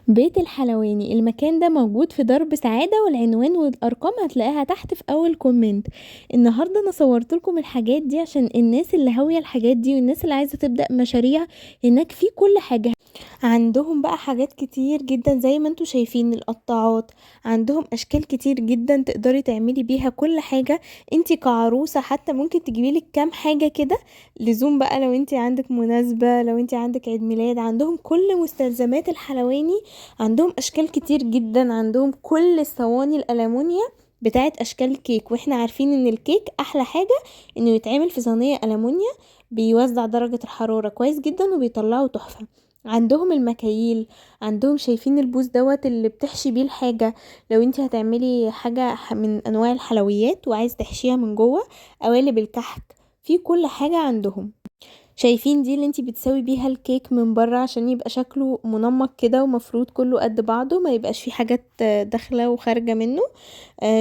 بيت الحلواني، المكان ده موجود في درب سعادة، والعنوان والأرقام هتلاقيها تحت في أول كومنت. النهاردة أنا صورت لكم الحاجات دي عشان الناس اللي هاوية الحاجات دي والناس اللي عايزة تبدأ مشاريع. هناك في كل حاجة، عندهم بقى حاجات كتير جدا زي ما انتوا شايفين. القطاعات عندهم اشكال كتير جدا تقدري تعملي بيها كل حاجة. انتي كعروسة حتى ممكن تجيبيلك كام حاجة كده لزوم بقى، لو انتي عندك مناسبة، لو انتي عندك عيد ميلاد. عندهم كل مستلزمات الحلواني، عندهم اشكال كتير جدا، عندهم كل الصواني الالمونيا بتاعت اشكال الكيك. واحنا عارفين ان الكيك احلى حاجة انه يتعمل في صينية ألمونيا، بيوزع درجة الحرارة كويس جدا وبيطلعه تحفة. عندهم المكاييل، عندهم شايفين البوز دوت اللي بتحشي بيه الحاجة. لو انتي هتعملي حاجة من انواع الحلويات وعايز تحشيها من جوه، قوالب الكحك، في كل حاجة عندهم. شايفين دي اللي انتي بتسوي بيها الكيك من بره عشان يبقى شكله منمق كده ومفروض كله قد بعضه، ما يبقاش فيه حاجات داخله وخارجه منه.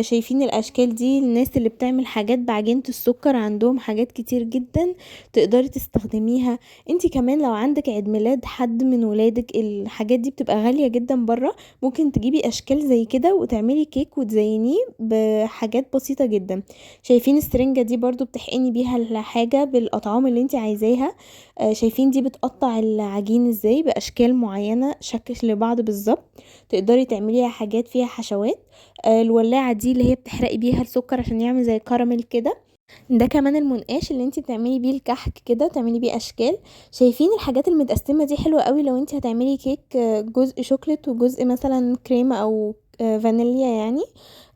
شايفين الاشكال دي الناس اللي بتعمل حاجات بعجينة السكر، عندهم حاجات كتير جدا تقدري تستخدميها. انتي كمان لو عندك عيد ميلاد حد من ولادك، الحاجات دي بتبقى غالية جدا بره، ممكن تجيبي اشكال زي كده وتعملي كيك وتزينيه بحاجات بسيطة جدا. شايفين السرنجة دي برضو بتحقني بيها الحاجة بالاطعام اللي انتي عايزاها. شايفين دي بتقطع العجين ازاي باشكال معينة شكل لبعض بالظبط، تقدري تعمليها حاجات فيها حشوات. الولاعة دي اللي هي بتحرقي بيها السكر عشان يعمل زي كراميل كده. ده كمان المنقاش اللي انتي بتعملي بيه الكحك كده، تعملي بيه اشكال. شايفين الحاجات المتقسمة دي حلوة قوي لو انتي هتعملي كيك، جزء شوكليت وجزء مثلا كريمة او فانيليا يعني.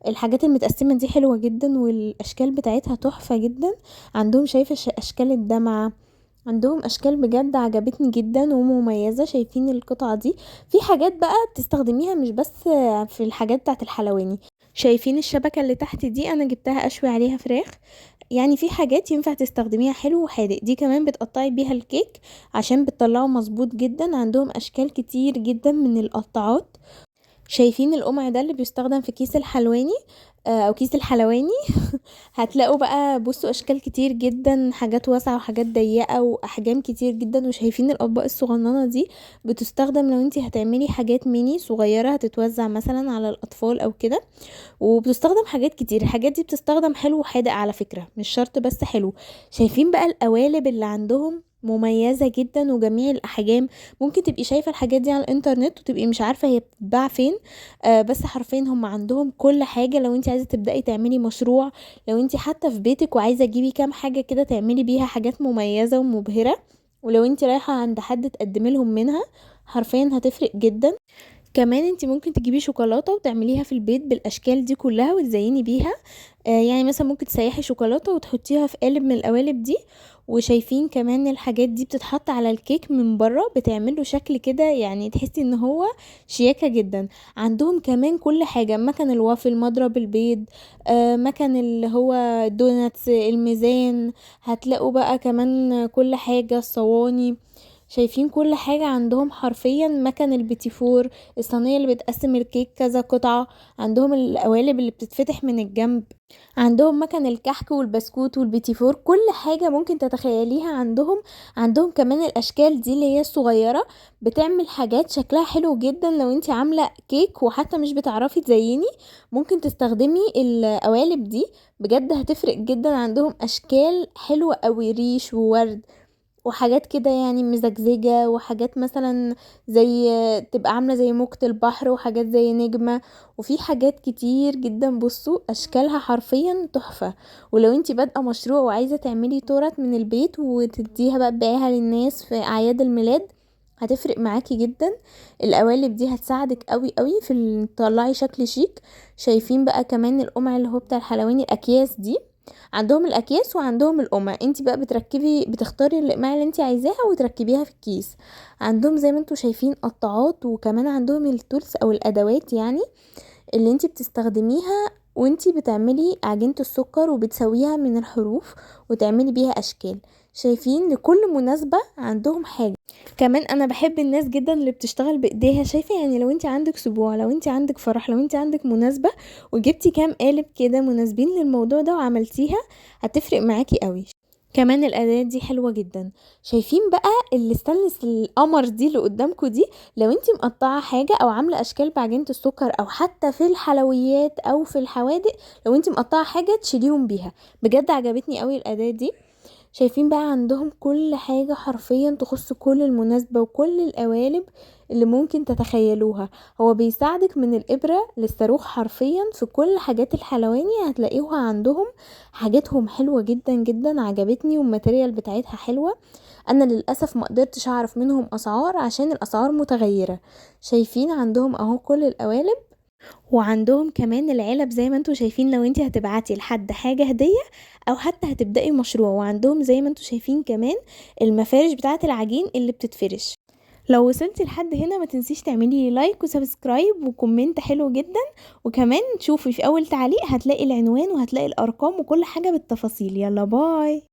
الحاجات المتقسمة دي حلوة جدا والاشكال بتاعتها تحفة جدا. عندهم شايفة اشكال الدمعة، عندهم اشكال بجد عجبتني جدا ومميزة. شايفين القطعة دي في حاجات بقى بتستخدميها مش بس في الحاجات بتاعت الحلواني. شايفين الشبكة اللي تحت دي انا جبتها اشوي عليها فراخ. يعني في حاجات ينفع تستخدميها حلو وحادق. دي كمان بتقطعي بيها الكيك عشان بتطلعه مظبوط جدا. عندهم اشكال كتير جدا من القطاعات. شايفين القمع ده اللي بيستخدم في كيس الحلواني، او كيس الحلواني. هتلاقوا بقى بصوا اشكال كتير جدا، حاجات واسعة وحاجات ضيقة واحجام كتير جدا. وشايفين الاطباق الصغننة دي بتستخدم لو انتي هتعملي حاجات ميني صغيرة هتتوزع مثلا على الاطفال او كده. وبتستخدم حاجات كتير، الحاجات دي بتستخدم حلو وحادق على فكرة، مش شرط بس حلو. شايفين بقى القوالب اللي عندهم مميزة جدا وجميع الأحجام. ممكن تبقي شايفة الحاجات دي على الانترنت وتبقي مش عارفة هي بتتباع فين. بس حرفيا هم عندهم كل حاجة لو انت عايزة تبدأي تعملي مشروع. لو انت حتى في بيتك وعايزة تجيبي كام حاجة كده تعملي بيها حاجات مميزة ومبهرة، ولو انت رايحة عند حد تقدمي لهم منها، حرفيا هتفرق جدا. كمان انت ممكن تجيبي شوكولاتة وتعمليها في البيت بالاشكال دي كلها وتزيني بيها. يعني مثلا ممكن تسيحي شوكولاتة وتحطيها في قالب من القوالب دي. وشايفين كمان الحاجات دي بتتحط على الكيك من بره بتعمله شكل كده، يعني تحسي ان هو شياكة جدا. عندهم كمان كل حاجة، مكان الوافل، مضرب البيض، مكان اللي هو الدوناتس، الميزان. هتلاقوا بقى كمان كل حاجة، الصواني. شايفين كل حاجة عندهم حرفيا. مكان البيتيفور، الصينية اللي بتقسم الكيك كذا قطعة. عندهم القوالب اللي بتتفتح من الجنب. عندهم مكان الكحك والبسكوت والبيتيفور، كل حاجة ممكن تتخيليها عندهم. عندهم كمان الأشكال دي اللي هي الصغيرة، بتعمل حاجات شكلها حلو جدا. لو انتي عاملة كيك وحتى مش بتعرفي تزيني، ممكن تستخدمي القوالب دي، بجد هتفرق جدا. عندهم أشكال حلوة قوي، ريش وورد وحاجات كده يعني مزجزجة، وحاجات مثلا زي تبقى عاملة زي موجة البحر، وحاجات زي نجمة. وفي حاجات كتير جدا بصوا اشكالها حرفيا تحفة. ولو انتي بادئة مشروع وعايزة تعملي تورت من البيت وتديها بقى تبيعيها للناس في اعياد الميلاد، هتفرق معاكي جدا. القوالب دي هتساعدك قوي قوي في تطلعي شكل شيك. شايفين بقى كمان القمع اللي هو بتاع الحلواني، الاكياس دي. عندهم الاكياس وعندهم القمع، انت بقى بتختاري الاقماع اللي انت عايزاها وتركبيها في الكيس. عندهم زي ما انتوا شايفين قطاعات، وكمان عندهم التولز او الادوات يعني اللي انت بتستخدميها وانتي بتعملي عجينة السكر وبتسويها من الحروف وتعملي بيها اشكال. شايفين لكل مناسبة عندهم حاجة. كمان انا بحب الناس جدا اللي بتشتغل بايديها. شايفة يعني لو انتي عندك اسبوع، لو انتي عندك فرح، لو انتي عندك مناسبة وجبتي كام قالب كده مناسبين للموضوع ده وعملتيها، هتفرق معاكي قوي. كمان الأداة دي حلوة جدًا. شايفين بقى الستانلس القمر دي اللي قدامكم دي، لو أنتِ مقطعة حاجة أو عاملة أشكال بعجينة السكر أو حتى في الحلويات أو في الحوادق، لو أنتِ مقطعة حاجة تشيليهم بيها، بجد عجبتني أوي الأداة دي. شايفين بقى عندهم كل حاجة حرفيًا تخص كل المناسبة وكل القوالب اللي ممكن تتخيلوها. هو بيساعدك من الإبرة للصاروخ حرفيًا في كل حاجات الحلواني هتلاقوها عندهم. حاجاتهم حلوة جدًا، جدًا عجبتني والmaterial بتاعتها حلوة. أنا للأسف ما قدرتش أعرف منهم أسعار عشان الأسعار متغيرة. شايفين عندهم أهو كل القوالب، وعندهم كمان العلب زي ما انتوا شايفين لو انتي هتبعتي لحد حاجة هدية او حتى هتبدأي مشروع. وعندهم زي ما انتوا شايفين كمان المفارش بتاعة العجين اللي بتتفرش. لو وصلتي لحد هنا ما تنسيش تعملي لايك وسبسكرايب وكومنت حلو جدا. وكمان شوفي في اول تعليق هتلاقي العنوان وهتلاقي الارقام وكل حاجة بالتفاصيل. يلا باي.